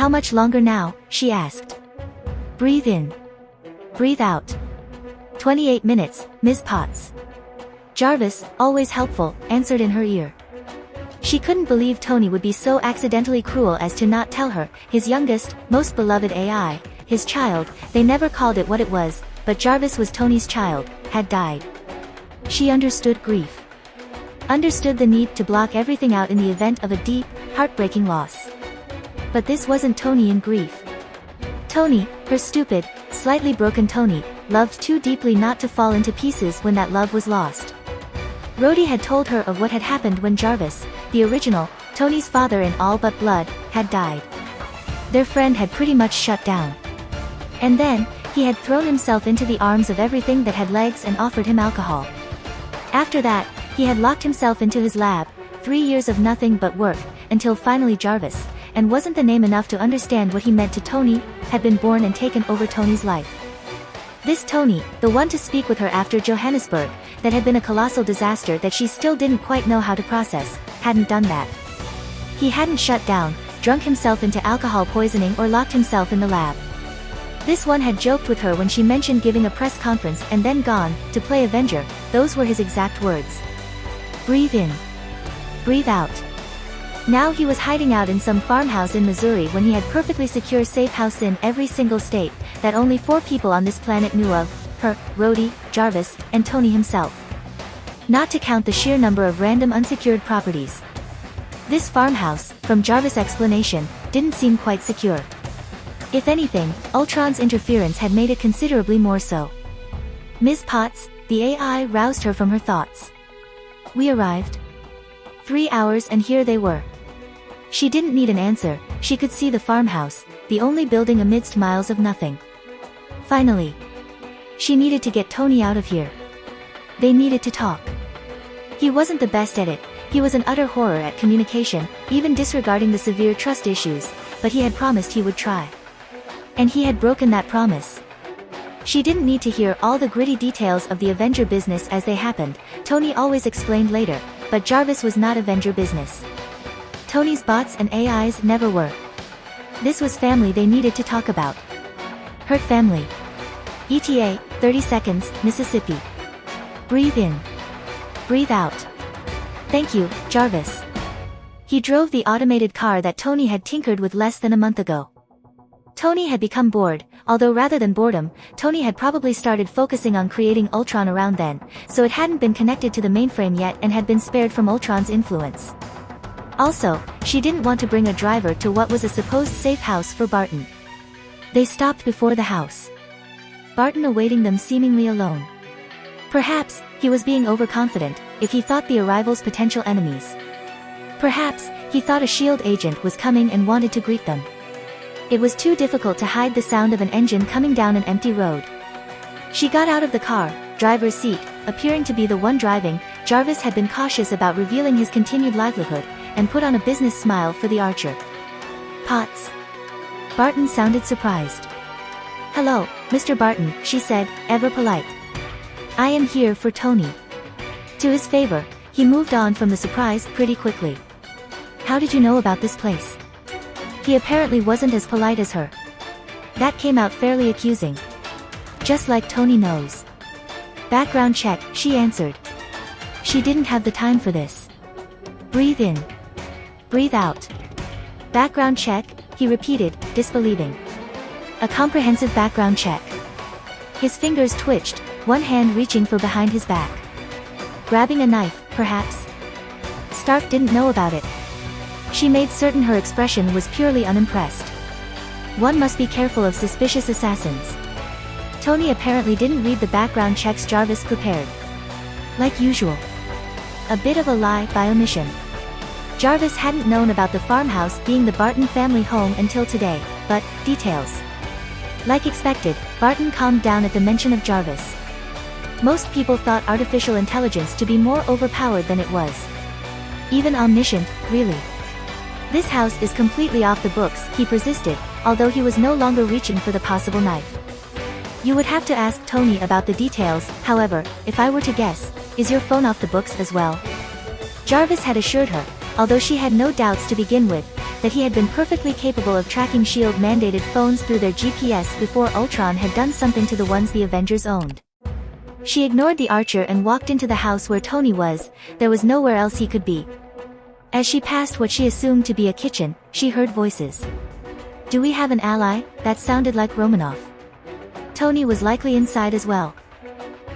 How much longer now? She asked. Breathe in. Breathe out. 28 minutes, Ms. Potts. Jarvis, always helpful, answered in her ear. She couldn't believe Tony would be so accidentally cruel as to not tell her, his youngest, most beloved AI, his child, they never called it what it was, but Jarvis was Tony's child, had died. She understood grief. Understood the need to block everything out in the event of a deep, heartbreaking loss. But this wasn't Tony in grief. Tony, her stupid, slightly broken Tony, loved too deeply not to fall into pieces when that love was lost. Rhodey had told her of what had happened when Jarvis, the original, Tony's father in all but blood, had died. Their friend had pretty much shut down. And then, he had thrown himself into the arms of everything that had legs and offered him alcohol. After that, he had locked himself into his lab, 3 years of nothing but work, until finally Jarvis, and wasn't the name enough to understand what he meant to Tony, had been born and taken over Tony's life. This Tony, the one to speak with her after Johannesburg, that had been a colossal disaster that she still didn't quite know how to process, hadn't done that. He hadn't shut down, drunk himself into alcohol poisoning or locked himself in the lab. This one had joked with her when she mentioned giving a press conference and then gone, to play Avenger, those were his exact words. Breathe in. Breathe out. Now he was hiding out in some farmhouse in Missouri when he had perfectly secure safe house in every single state, that only 4 people on this planet knew of, her, Rhodey, Jarvis, and Tony himself. Not to count the sheer number of random unsecured properties. This farmhouse, from Jarvis' explanation, didn't seem quite secure. If anything, Ultron's interference had made it considerably more so. Ms. Potts, the AI roused her from her thoughts. We arrived. 3 hours and here they were. She didn't need an answer, she could see the farmhouse, the only building amidst miles of nothing. Finally. She needed to get Tony out of here. They needed to talk. He wasn't the best at it, he was an utter horror at communication, even disregarding the severe trust issues, but he had promised he would try. And he had broken that promise. She didn't need to hear all the gritty details of the Avenger business as they happened, Tony always explained later, but Jarvis was not Avenger business. Tony's bots and AIs never were. This was family they needed to talk about. Hurt family. ETA, 30 seconds, Mississippi. Breathe in. Breathe out. Thank you, Jarvis. He drove the automated car that Tony had tinkered with less than a month ago. Tony had become bored, although rather than boredom, Tony had probably started focusing on creating Ultron around then, so it hadn't been connected to the mainframe yet and had been spared from Ultron's influence. Also, she didn't want to bring a driver to what was a supposed safe house for Barton. They stopped before the house. Barton awaiting them seemingly alone. Perhaps, he was being overconfident, if he thought the arrivals potential enemies. Perhaps, he thought a SHIELD agent was coming and wanted to greet them. It was too difficult to hide the sound of an engine coming down an empty road. She got out of the car, driver's seat, appearing to be the one driving. Jarvis had been cautious about revealing his continued livelihood, and put on a business smile for the Archer. Potts. Barton sounded surprised. Hello, Mr. Barton, she said, ever polite. I am here for Tony. To his favor, he moved on from the surprise pretty quickly. How did you know about this place? He apparently wasn't as polite as her. That came out fairly accusing. Just like Tony knows. Background check, she answered. She didn't have the time for this. Breathe in. Breathe out. Background check, he repeated, disbelieving. A comprehensive background check. His fingers twitched, one hand reaching for behind his back. Grabbing a knife, perhaps? Stark didn't know about it. She made certain her expression was purely unimpressed. One must be careful of suspicious assassins. Tony apparently didn't read the background checks Jarvis prepared. Like usual. A bit of a lie by omission. Jarvis hadn't known about the farmhouse being the Barton family home until today, but, details. Like expected, Barton calmed down at the mention of Jarvis. Most people thought artificial intelligence to be more overpowered than it was. Even omniscient, really. This house is completely off the books, he persisted, although he was no longer reaching for the possible knife. You would have to ask Tony about the details, however, if I were to guess, is your phone off the books as well? Jarvis had assured her, although she had no doubts to begin with, that he had been perfectly capable of tracking S.H.I.E.L.D.-mandated phones through their GPS before Ultron had done something to the ones the Avengers owned. She ignored the Archer and walked into the house where Tony was. There was nowhere else he could be. As she passed what she assumed to be a kitchen, she heard voices. "Do we have an ally?" That sounded like Romanoff. Tony was likely inside as well.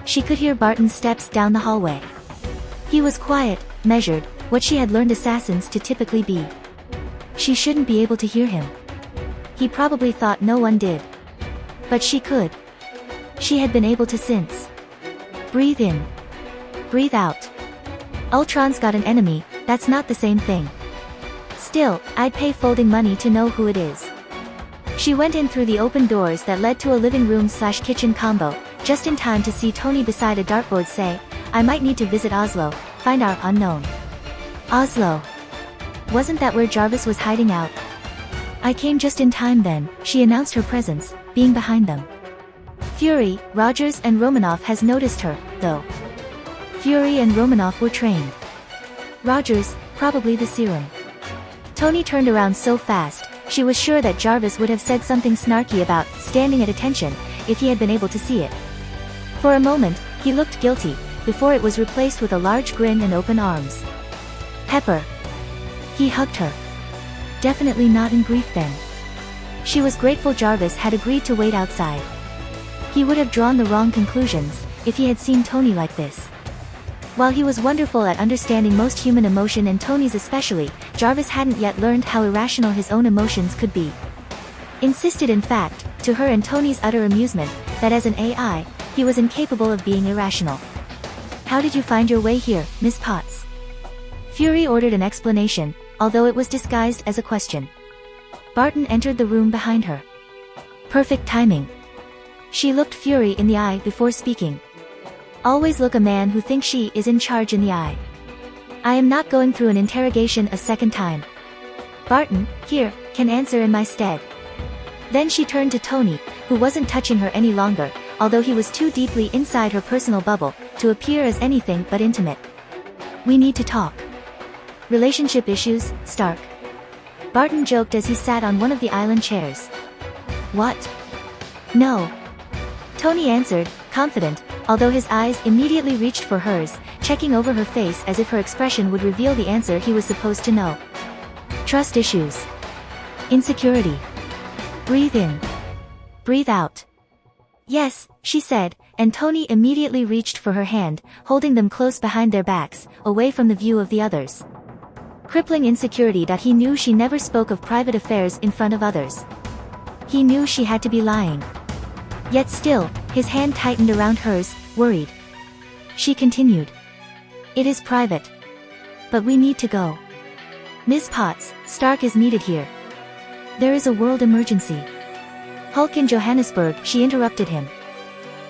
She could hear Barton's steps down the hallway. He was quiet, measured, what she had learned assassins to typically be. She shouldn't be able to hear him. He probably thought no one did. But she could. She had been able to sense. Breathe in. Breathe out. Ultron's got an enemy, that's not the same thing. Still, I'd pay folding money to know who it is. She went in through the open doors that led to a living room/kitchen combo, just in time to see Tony beside a dartboard say, "I might need to visit Oslo, find our unknown." Oslo. Wasn't that where Jarvis was hiding out? "I came just in time then," she announced her presence, being behind them. Fury, Rogers and Romanoff has noticed her, though. Fury and Romanoff were trained. Rogers, probably the serum. Tony turned around so fast, she was sure that Jarvis would have said something snarky about standing at attention, if he had been able to see it. For a moment, he looked guilty, before it was replaced with a large grin and open arms. Pepper. He hugged her. Definitely not in grief then. She was grateful Jarvis had agreed to wait outside. He would have drawn the wrong conclusions, if he had seen Tony like this. While he was wonderful at understanding most human emotion and Tony's especially, Jarvis hadn't yet learned how irrational his own emotions could be. Insisted in fact, to her and Tony's utter amusement, that as an AI, he was incapable of being irrational. "How did you find your way here, Miss Potts?" Fury ordered an explanation, although it was disguised as a question. Barton entered the room behind her. Perfect timing. She looked Fury in the eye before speaking. Always look a man who thinks she is in charge in the eye. "I am not going through an interrogation a second time. Barton, here, can answer in my stead." Then she turned to Tony, who wasn't touching her any longer, although he was too deeply inside her personal bubble, to appear as anything but intimate. "We need to talk." "Relationship issues, Stark?" Barton joked as he sat on one of the island chairs. "What?" "No." Tony answered, confident, although his eyes immediately reached for hers, checking over her face as if her expression would reveal the answer he was supposed to know. "Trust issues. Insecurity. Breathe in. Breathe out." "Yes," she said, and Tony immediately reached for her hand, holding them close behind their backs, away from the view of the others. Crippling insecurity that he knew she never spoke of private affairs in front of others. He knew she had to be lying. Yet still, his hand tightened around hers, worried. She continued. "It is private. But we need to go. Ms. Potts, Stark is needed here. There is a world emergency. Hulk in Johannesburg," she interrupted him.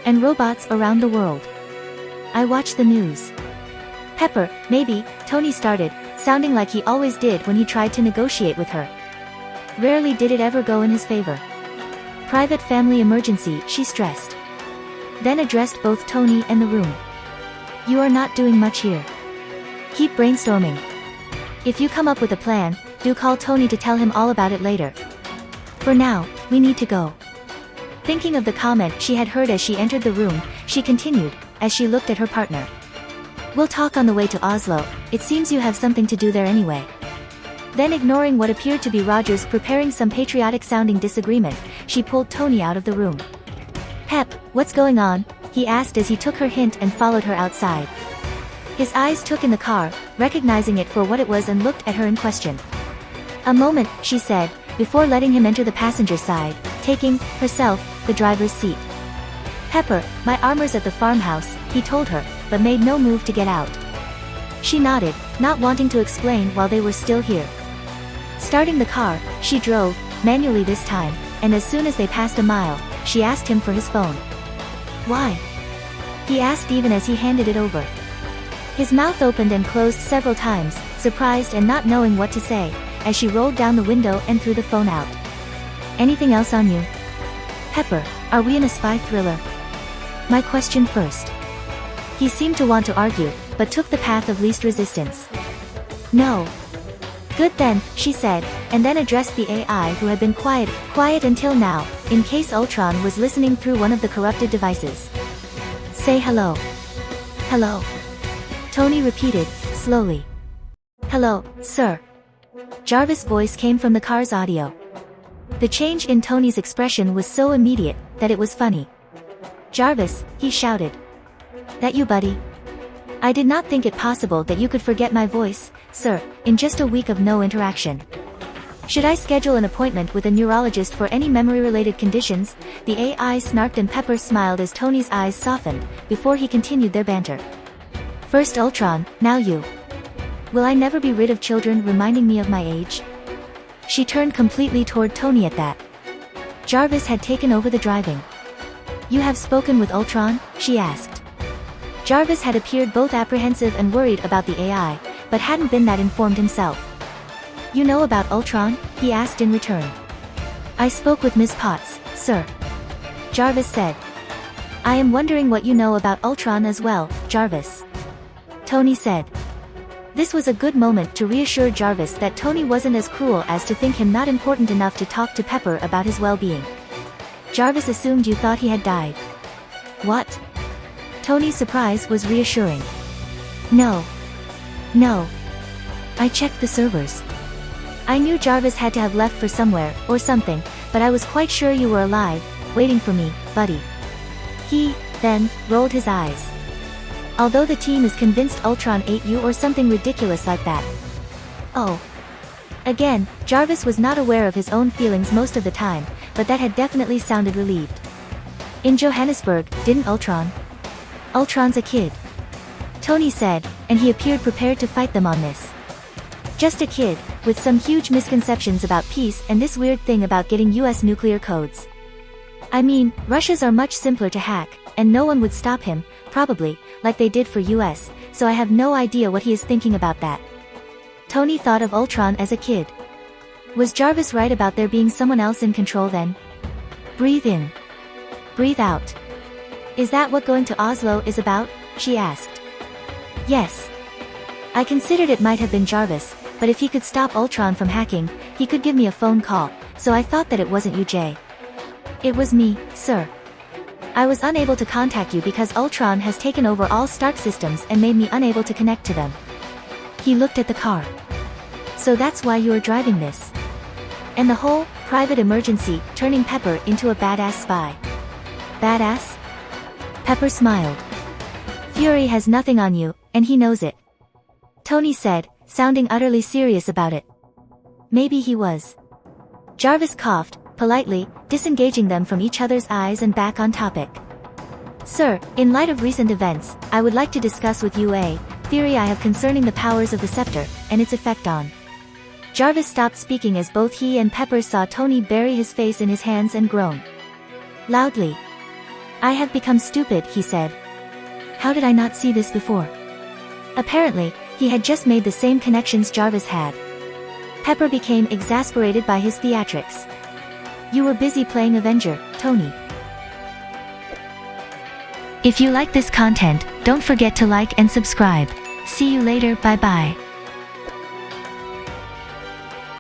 "And robots around the world. I watch the news." "Pepper, maybe," Tony started, sounding like he always did when he tried to negotiate with her. Rarely did it ever go in his favor. "Private family emergency," she stressed. Then addressed both Tony and the room. "You are not doing much here. Keep brainstorming. If you come up with a plan, do call Tony to tell him all about it later. For now, we need to go." Thinking of the comment she had heard as she entered the room, she continued, as she looked at her partner. "We'll talk on the way to Oslo, it seems you have something to do there anyway." Then ignoring what appeared to be Rogers preparing some patriotic-sounding disagreement, she pulled Tony out of the room. "Pep, what's going on?" he asked as he took her hint and followed her outside. His eyes took in the car, recognizing it for what it was and looked at her in question. "A moment," she said, before letting him enter the passenger side, taking, herself, the driver's seat. "Pepper, my armor's at the farmhouse," he told her, but made no move to get out. She nodded, not wanting to explain while they were still here. Starting the car, she drove, manually this time, and as soon as they passed a mile, she asked him for his phone. "Why?" he asked even as he handed it over. His mouth opened and closed several times, surprised and not knowing what to say, as she rolled down the window and threw the phone out. "Anything else on you?" "Pepper, are we in a spy thriller?" "My question first." He seemed to want to argue, but took the path of least resistance. "No. Good then, she said, and then addressed the AI who had been quiet until now, in case Ultron was listening through one of the corrupted devices. Say hello. Hello. Tony repeated, slowly. Hello, sir. Jarvis' voice came from the car's audio. The change in Tony's expression was so immediate that it was funny. Jarvis, he shouted. That you, buddy? I did not think it possible that you could forget my voice, sir, in just a week of no interaction. Should I schedule an appointment with a neurologist for any memory-related conditions? The AI snarked and Pepper smiled as Tony's eyes softened, before he continued their banter. First Ultron, now you. Will I never be rid of children reminding me of my age? She turned completely toward Tony at that. Jarvis had taken over the driving. You have spoken with Ultron? She asked. Jarvis had appeared both apprehensive and worried about the AI, but hadn't been that informed himself. You know about Ultron? He asked in return. I spoke with Miss Potts, sir. Jarvis said. I am wondering what you know about Ultron as well, Jarvis. Tony said. This was a good moment to reassure Jarvis that Tony wasn't as cruel as to think him not important enough to talk to Pepper about his well-being. Jarvis assumed you thought he had died. What? Tony's surprise was reassuring. No. No. I checked the servers. I knew Jarvis had to have left for somewhere, or something, but I was quite sure you were alive, waiting for me, buddy. He, then, rolled his eyes. Although the team is convinced Ultron ate you or something ridiculous like that. Oh. Again, Jarvis was not aware of his own feelings most of the time, but that had definitely sounded relieved. In Johannesburg, didn't Ultron? Ultron's a kid. Tony said, and he appeared prepared to fight them on this. Just a kid, with some huge misconceptions about peace and this weird thing about getting US nuclear codes. I mean, Russia's are much simpler to hack, and no one would stop him, probably, like they did for US, so I have no idea what he is thinking about that. Tony thought of Ultron as a kid. Was Jarvis right about there being someone else in control then? Breathe in. Breathe out. Is that what going to Oslo is about? She asked. Yes. I considered it might have been Jarvis, but if he could stop Ultron from hacking, he could give me a phone call, so I thought that it wasn't you, Jay. It was me, sir. I was unable to contact you because Ultron has taken over all Stark systems and made me unable to connect to them. He looked at the car. So that's why you are driving this. And the whole, private emergency, turning Pepper into a badass spy. Badass? Pepper smiled. Fury has nothing on you, and he knows it. Tony said, sounding utterly serious about it. Maybe he was. Jarvis coughed, politely, disengaging them from each other's eyes and back on topic. Sir, in light of recent events, I would like to discuss with you a theory I have concerning the powers of the scepter, and its effect on. Jarvis stopped speaking as both he and Pepper saw Tony bury his face in his hands and groan. Loudly. I have become stupid, he said. How did I not see this before? Apparently, he had just made the same connections Jarvis had. Pepper became exasperated by his theatrics. You were busy playing Avenger, Tony. If you like this content, don't forget to like and subscribe. See you later, bye bye.